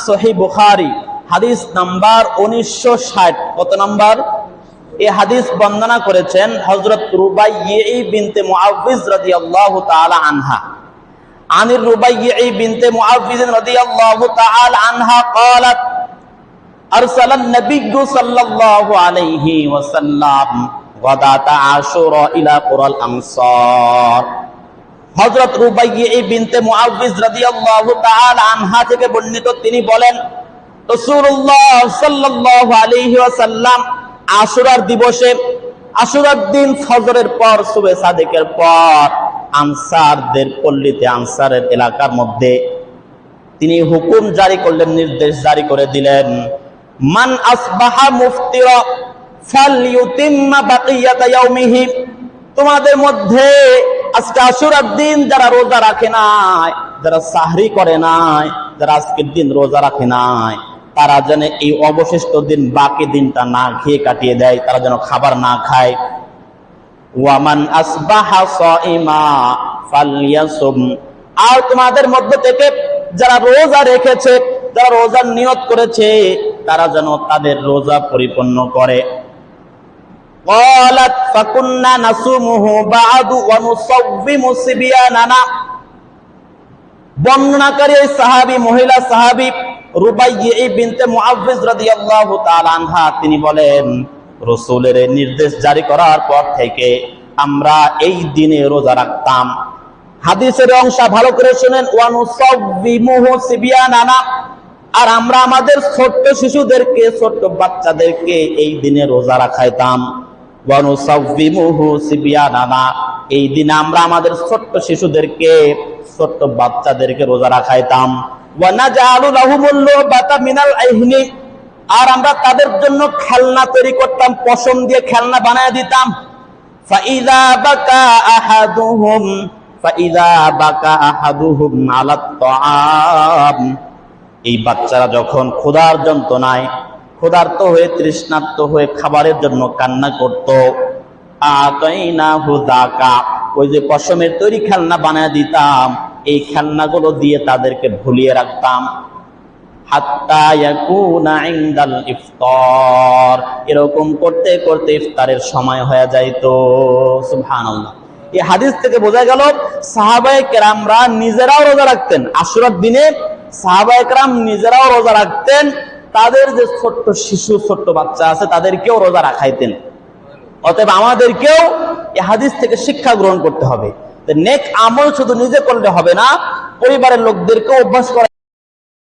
সহিহ বুখারী হাদিস নাম্বার 1960। কত নাম্বার? এই হাদিস বর্ণনা করেছেন হযরত রুবাইয়্যি বিনতে মুআউযিজ রাদিয়াল্লাহু তাআলা আনহা। আনির রুবাইয়্যি বিনতে মুআউযিজ রাদিয়াল্লাহু তাআলা আনহা قالت أرسل النبي صلى الله عليه وسلم غداة عاشوراء إلى قرى الأنصار। হযরত রুবাইয়্যি বিনতে মুআউযিজ রাদিয়াল্লাহু তাআলা আনহা থেকে বর্ণিত, তিনি বলেন রাসূলুল্লাহ সাল্লাল্লাহু আলাইহি ওয়াসাল্লাম আশুরার দিবসে, আশুরার দিন ফজরের পর, সুবহে সাদেকের পর আনসারদের পল্লীতে, আনসারের এলাকার মধ্যে তিনি হুকুম জারি করলেন, নির্দেশ জারি করে দিলেন, মান আসবাহা মুফতিরা ফালইউতিম্মা বাকিয়াতা ইয়াউমিহি। তোমাদের মধ্যে আজকে আশুরার দিন যারা রোজা রাখে নাই, যারা সাহরি করে নাই, যারা আজকের দিন রোজা রাখে নাই, তারা যেন এই অবশিষ্ট দিন, বাকি দিনটা না খেয়ে কাটিয়ে দেয়, তারা যেন খাবার না খায়। ওয়ামান আসবাহা সাইমা ফালইয়াসুম। আর তোমাদের মধ্য থেকে যারা রোজা রেখেছে, যারা রোজার নিয়ত করেছে, তারা যেন তাদের রোজা পরিপূর্ণ করে। قالت فكنا نصومه بعد ونصوم صبياننا। বর্ণনাকারী এই সাহাবী, মহিলা সাহাবী রুবাইয়্যি বিনতে মুআউযিজ রাদিয়াল্লাহু তাআলা আনহা, তিনি বলেন রাসূলের নির্দেশ জারি করার পর থেকে আমরা এই দিনে রোজা রাখতাম। হাদিসের অংশ ভালো করে শুনেন, ওয়ানুসাউবিমুহু সিবিয়ানানা। আর আমরা আমাদের ছোট্ট শিশুদেরকে, ছোট্ট বাচ্চাদেরকে এই দিনে রোজা রাখাইতাম। ওয়ানুসাউবিমুহু সিবিয়ানানা, এই দিনে আমরা আমাদের ছোট্ট শিশুদেরকে, ছোট্ট বাচ্চাদেরকে রোজা রাখাইতাম। ওয়ানাজালু লাহুমুল লুবাতা মিনাল আইহনি। আর আমরা তাদের জন্য খেলনা তৈরি করতাম, পশম দিয়ে খেলনা বানায় দিতাম। ফাইযা বাকা আহাদুহুম আলাত তাআম। এই বাচ্চারা যখন ক্ষুধার যন্ত্রণায়, ক্ষুধার্ত হয়ে, তৃষ্ণার্ত হয়ে খাবারের জন্য কান্না করত, আতাইনাহু যাকা, ওই যে পশমের তৈরি খেলনা বানায় দিতাম, এই খেলনাগুলো দিয়ে তাদেরকে ভুলিয়ে রাখতাম। হাত্তা ইয়াকুনা ইনদাল ইফতার। এরকম করতে করতে ইফতারের সময় হয়ে যাইত। সুবহানাল্লাহ। এই হাদিস থেকে বোঝা গেল সাহাবায়ে কেরামরা নিজেরাও রোজা রাখতেন। আশুরার দিনে সাহাবায়ে কেরাম নিজেরাও রোজা রাখতেন, তাদের যে ছোট্ট শিশু, ছোট্ট বাচ্চা আছে, তাদেরকেও রোজা রাখাইতেন। অতএব আমাদেরকেও এই হাদিস থেকে শিক্ষা গ্রহণ করতে হবে। নেক আমল শুধু নিজে করলে হবে না, পরিবারের লোকদেরকেও অভ্যাস করা